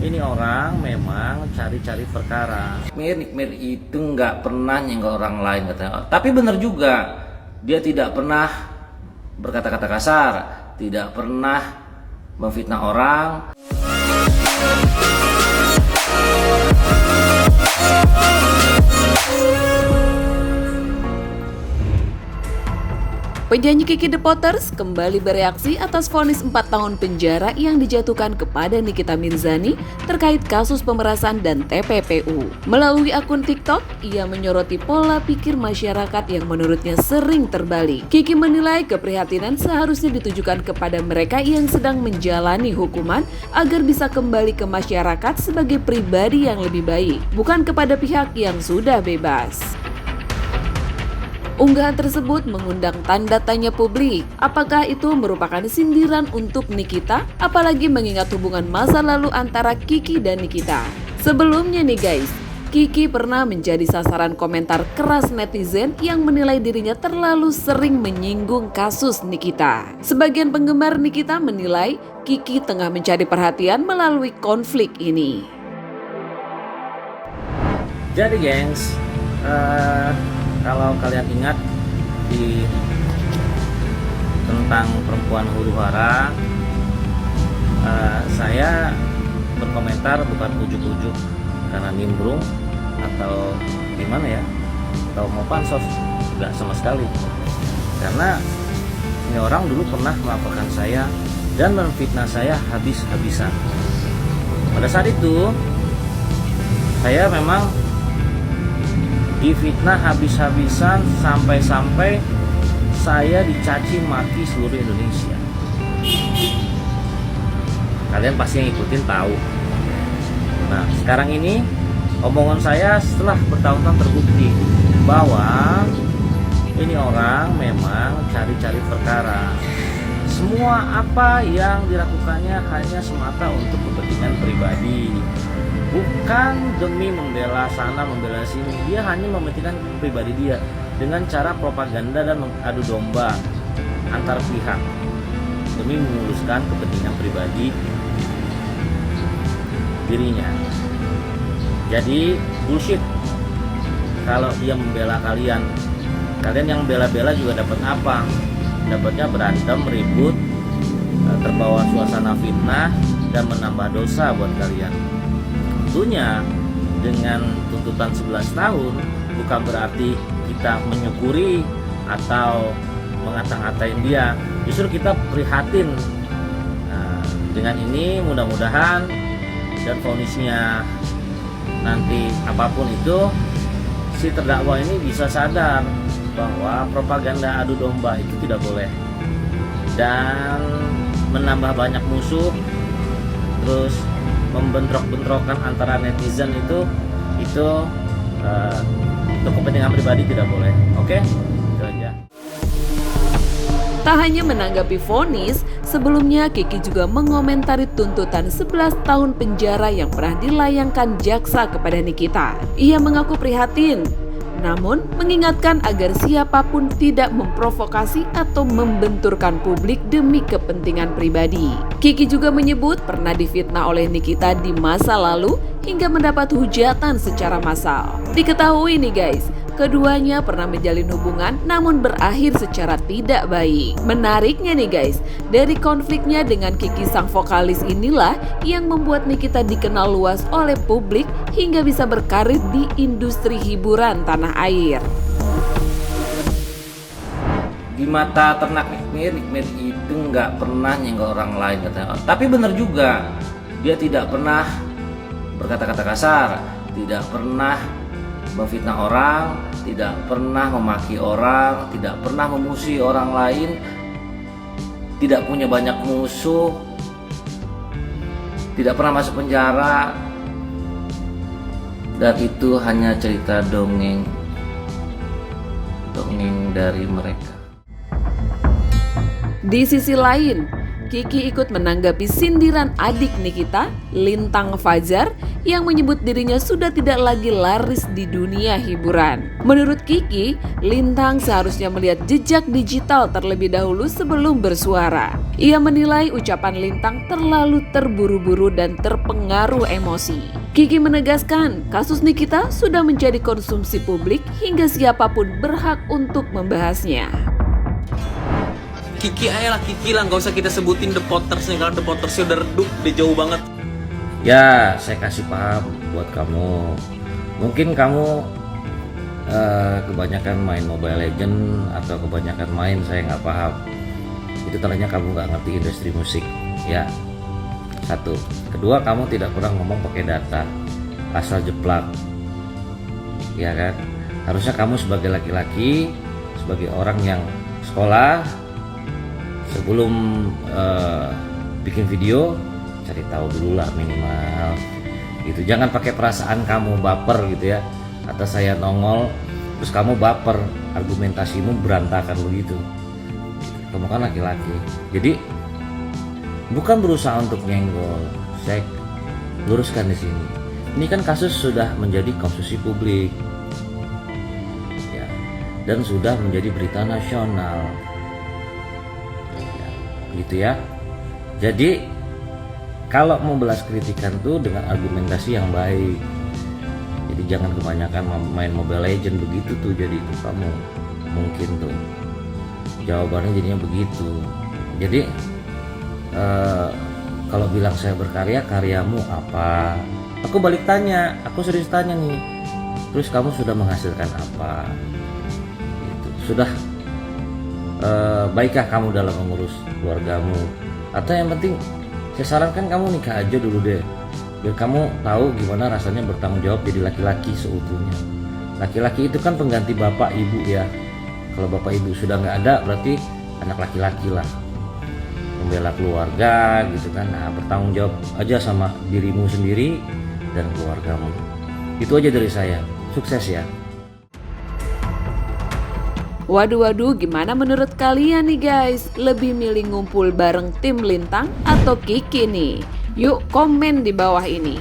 Ini orang memang cari-cari perkara. Mir itu nggak pernah nyenggol orang lain katanya. Tapi benar juga, dia tidak pernah berkata-kata kasar, tidak pernah memfitnah orang. Penyanyi Kiki The Potters kembali bereaksi atas vonis 4 tahun penjara yang dijatuhkan kepada Nikita Mirzani terkait kasus pemerasan dan TPPU. Melalui akun TikTok, ia menyoroti pola pikir masyarakat yang menurutnya sering terbalik. Kiki menilai keprihatinan seharusnya ditujukan kepada mereka yang sedang menjalani hukuman agar bisa kembali ke masyarakat sebagai pribadi yang lebih baik, bukan kepada pihak yang sudah bebas. Unggahan tersebut mengundang tanda tanya publik. Apakah itu merupakan sindiran untuk Nikita? Apalagi mengingat hubungan masa lalu antara Kiki dan Nikita. Sebelumnya nih guys, Kiki pernah menjadi sasaran komentar keras netizen yang menilai dirinya terlalu sering menyinggung kasus Nikita. Sebagian penggemar Nikita menilai Kiki tengah mencari perhatian melalui konflik ini. Jadi gengs, kalau kalian ingat tentang perempuan huru hara, saya berkomentar bukan ujuk-ujuk karena nimbrung atau gimana ya, atau mau pansos, enggak sama sekali. Karena ini orang dulu pernah melaporkan saya dan memfitnah saya habis-habisan. Pada saat itu saya memang difitnah habis-habisan sampai-sampai saya dicaci maki seluruh Indonesia. Kalian pasti yang ikutin tahu. Nah, sekarang ini omongan saya setelah bertahun-tahun terbukti bahwa ini orang memang cari-cari perkara. Semua apa yang dilakukannya hanya semata untuk kepentingan pribadi. Bukan demi membela sana, membela sini. Dia hanya mementingkan pribadi dia dengan cara propaganda dan adu domba antar pihak demi memuluskan kepentingan pribadi dirinya. Jadi bullshit kalau dia membela kalian. Kalian yang bela-bela juga dapat apa? Dapatnya berantem, ribut, terbawa suasana fitnah dan menambah dosa buat kalian. Tentunya dengan tuntutan 11 tahun bukan berarti kita menyukuri atau mengata-ngatain dia, justru kita prihatin. Nah, dengan ini mudah-mudahan dan vonisnya nanti apapun itu, si terdakwa ini bisa sadar bahwa propaganda adu domba itu tidak boleh dan menambah banyak musuh, terus membentrok-bentrokan antara netizen itu untuk kepentingan pribadi tidak boleh. Oke? Itu aja. Tak hanya menanggapi vonis, sebelumnya Kiki juga mengomentari tuntutan 11 tahun penjara yang pernah dilayangkan jaksa kepada Nikita. Ia mengaku prihatin, namun mengingatkan agar siapapun tidak memprovokasi atau membenturkan publik demi kepentingan pribadi. Kiki juga menyebut pernah difitnah oleh Nikita di masa lalu hingga mendapat hujatan secara massal. Diketahui nih guys, keduanya pernah menjalin hubungan namun berakhir secara tidak baik. Menariknya nih guys, dari konfliknya dengan Kiki sang vokalis inilah yang membuat Nikita dikenal luas oleh publik hingga bisa berkarir di industri hiburan tanah air. Di mata ternak Nikmir itu nggak pernah nyenggol orang lain katanya. Tapi benar juga, dia tidak pernah berkata-kata kasar, tidak pernah memfitnah orang, tidak pernah memaki orang, tidak pernah memusuhi orang lain, tidak punya banyak musuh, tidak pernah masuk penjara, dan itu hanya cerita dongeng dari mereka. Di sisi lain, Kiki ikut menanggapi sindiran adik Nikita, Lintang Fajar, yang menyebut dirinya sudah tidak lagi laris di dunia hiburan. Menurut Kiki, Lintang seharusnya melihat jejak digital terlebih dahulu sebelum bersuara. Ia menilai ucapan Lintang terlalu terburu-buru dan terpengaruh emosi. Kiki menegaskan, kasus Nikita sudah menjadi konsumsi publik hingga siapapun berhak untuk membahasnya. Kiki aja lah, Kiki lah, nggak usah kita sebutin The Potters nih, karena The Potters udah redup, udah jauh banget. Ya, saya kasih paham buat kamu. Mungkin kamu kebanyakan main Mobile Legend atau kebanyakan main, saya nggak paham. Itu tandanya kamu nggak ngerti industri musik, ya. Satu. Kedua, kamu tidak pernah ngomong pakai data, asal jeplak, ya kan? Harusnya kamu sebagai laki-laki, sebagai orang yang sekolah, sebelum bikin video, cari tahu dulu lah minimal. Gitu. Jangan pakai perasaan kamu baper gitu ya. Atau saya nongol, terus kamu baper, argumentasimu berantakan begitu. Kamu kan laki-laki, jadi bukan berusaha untuk nyenggol. Saya luruskan di sini. Ini kan kasus sudah menjadi konsumsi publik, ya, dan sudah menjadi berita nasional, ya, gitu ya. Jadi kalau mau balas kritikan tuh dengan argumentasi yang baik. Jadi jangan kebanyakan main Mobile Legend begitu tuh. Jadi itu kamu mungkin tuh jawabannya jadinya begitu. Jadi kalau bilang saya berkarya, karyamu apa? Aku balik tanya, aku serius tanya nih. Terus kamu sudah menghasilkan apa? Gitu. Sudah baikkah kamu dalam mengurus keluargamu? Atau yang penting, saya sarankan kamu nikah aja dulu deh, biar kamu tahu gimana rasanya bertanggung jawab jadi laki-laki seutuhnya. Laki-laki itu kan pengganti bapak ibu ya. Kalau bapak ibu sudah nggak ada, berarti anak laki-laki lah, membela keluarga gitu kan. Nah, bertanggung jawab aja sama dirimu sendiri dan keluargamu. Itu aja dari saya. Sukses ya. Waduh, gimana menurut kalian nih guys? Lebih milih ngumpul bareng tim Lintang atau Kiki nih? Yuk komen di bawah ini.